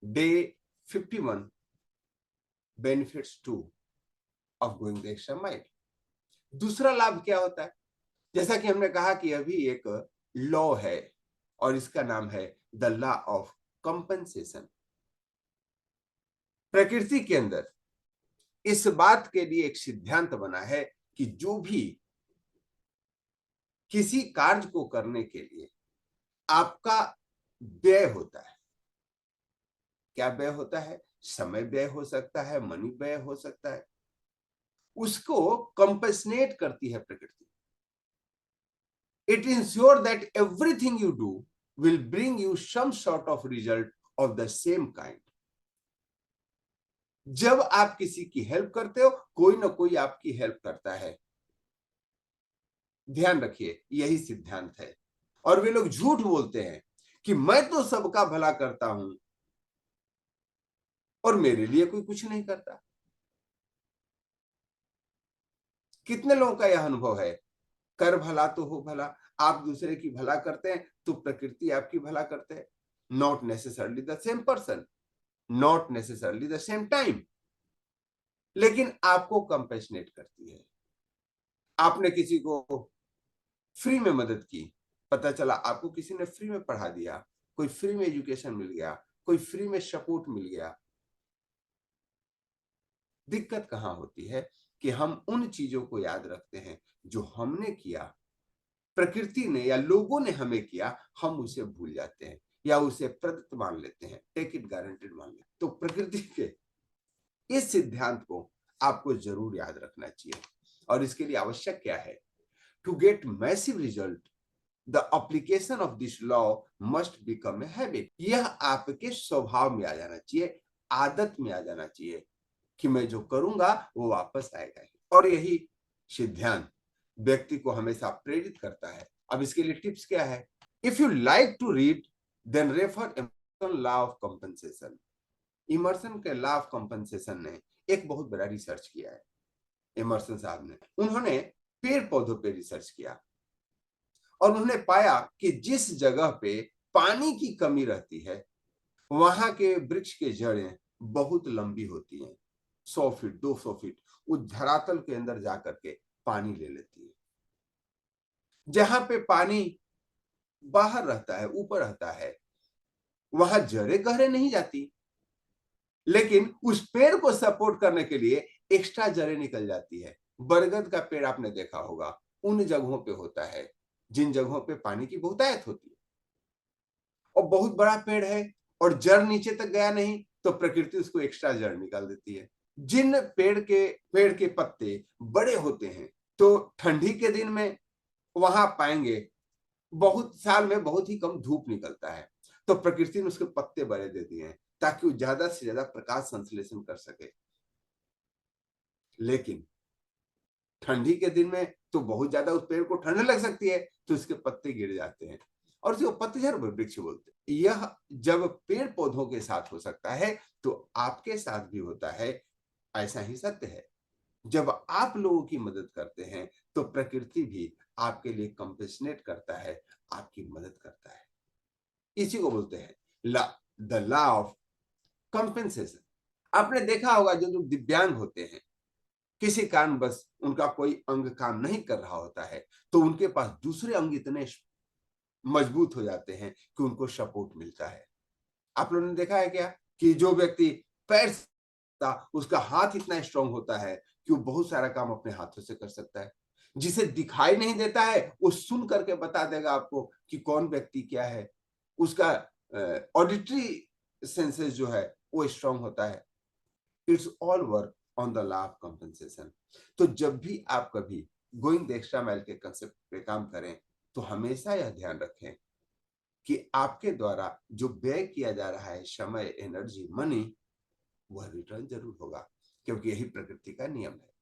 Day 51 benefits two of going the extra mile. दूसरा लाभ क्या होता है? जैसा कि हमने कहा कि अभी एक लॉ है और इसका नाम है द लॉ ऑफ कंपनसेशन। प्रकृति के अंदर इस बात के लिए एक सिद्धांत बना है कि जो भी किसी कार्य को करने के लिए आपका व्यय होता है, क्या व्यय होता है? समय व्यय हो सकता है, मनी व्यय हो सकता है, उसको कंपनसेट करती है प्रकृति। It ensure that everything you do will bring you some sort of result of the same kind. जब आप किसी की हेल्प करते हो, कोई ना कोई आपकी हेल्प करता है। ध्यान रखिए, यही सिद्धांत है। और वे लोग झूठ बोलते हैं कि मैं तो सबका भला करता हूं और मेरे लिए कोई कुछ नहीं करता। कितने लोगों का यह अनुभव है? कर भला तो हो भला। आप दूसरे की भला करते हैं तो प्रकृति आपकी भला करते हैं। Not necessarily the same person, not necessarily the same time, लेकिन आपको कंपेशनेट करती है। आपने किसी को फ्री में मदद की, पता चला आपको किसी ने फ्री में पढ़ा दिया, कोई फ्री में एजुकेशन मिल गया, कोई फ्री में सपोर्ट मिल गया। दिक्कत कहां होती है कि हम उन चीजों को याद रखते हैं जो हमने किया, प्रकृति ने या लोगों ने हमें किया, हम उसे भूल जाते हैं या उसे प्रदत्त मान लेते हैं, टेक इट गारंटेड मान लेते हैं। तो प्रकृति के इस सिद्धांत को आपको जरूर याद रखना चाहिए। और इसके लिए आवश्यक क्या है? To get massive result the application of this law must become a habit. यह आपके स्वभाव में आ जाना चाहिए, आदत में आ जाना चाहिए कि मैं जो करूंगा वो वापस आएगा ही। और यही सिद्धांत व्यक्ति को हमेशा प्रेरित करता है। अब इसके लिए टिप्स क्या है? If you like to read then refer Emerson law of compensation. Emerson के लॉ ऑफ कंपनसेशन ने एक बहुत बड़ा रिसर्च किया है। इमर्सन साहब ने, उन्होंने पेड़ पौधों पे रिसर्च किया और उन्होंने पाया कि जिस जगह पे पानी की कमी रहती है वहां के वृक्ष के जड़ें बहुत लंबी होती हैं, 100 फीट 200 फीट उस धरातल के अंदर जाकर के पानी ले लेती है। जहां पे पानी बाहर रहता है, ऊपर रहता है, वहां जड़ें गहरे नहीं जाती, लेकिन उस पेड़ को सपोर्ट करने के लिए एक्स्ट्रा जड़ें निकल जाती है। बरगद का पेड़ आपने देखा होगा, उन जगहों पे होता है जिन जगहों पे पानी की बहुतायत होती है और बहुत बड़ा पेड़ है और जड़ नीचे तक गया नहीं तो प्रकृति उसको एक्स्ट्रा जड़ निकाल देती है। जिन पेड़ के पत्ते बड़े होते हैं तो ठंडी के दिन में वहां पाएंगे बहुत साल में बहुत ही कम धूप निकलता है, तो प्रकृति ने उसके पत्ते बड़े दे दिए हैं ताकि वो ज्यादा से ज्यादा प्रकाश संश्लेषण कर सके। लेकिन ठंडी के दिन में तो बहुत ज्यादा उस पेड़ को ठंड लग सकती है तो उसके पत्ते गिर जाते हैं और उसको पतझड़ वृक्ष बोलते हैं। यह जब पेड़ पौधों के साथ हो सकता है तो आपके साथ भी होता है। ऐसा ही सत्य है, जब आप लोगों की मदद करते हैं तो प्रकृति भी आपके लिए कंपेशनेट करता है, आपकी मदद करता है। इसी को बोलते हैं द लॉ ऑफ कंपेंसेशन। आपने देखा होगा जो लोग दिव्यांग होते हैं, किसी कारण बस उनका कोई अंग काम नहीं कर रहा होता है तो उनके पास दूसरे अंग इतने मजबूत हो जाते हैं कि उनको सपोर्ट मिलता है। आप लोगों ने देखा है क्या कि जो व्यक्ति पैर से उसका हाथ इतना स्ट्रांग होता है कि वो बहुत सारा काम अपने हाथों से कर सकता है। जिसे दिखाई नहीं देता है वो सुन करके बता देगा आपको कि कौन व्यक्ति क्या है। उसका ऑडिटरी सेंसेस जो है वो स्ट्रांग होता है। It's all work on the law of compensation. तो जब भी आप कभी गोइंग द एक्स्ट्रा माइल के कंसेप्ट पे काम करें तो हमेशा यह ध्यान रखें कि आपके द्वारा जो व्यय किया जा रहा है, समय, एनर्जी, मनी, वह रिटर्न जरूर होगा, क्योंकि यही प्रकृति का नियम है।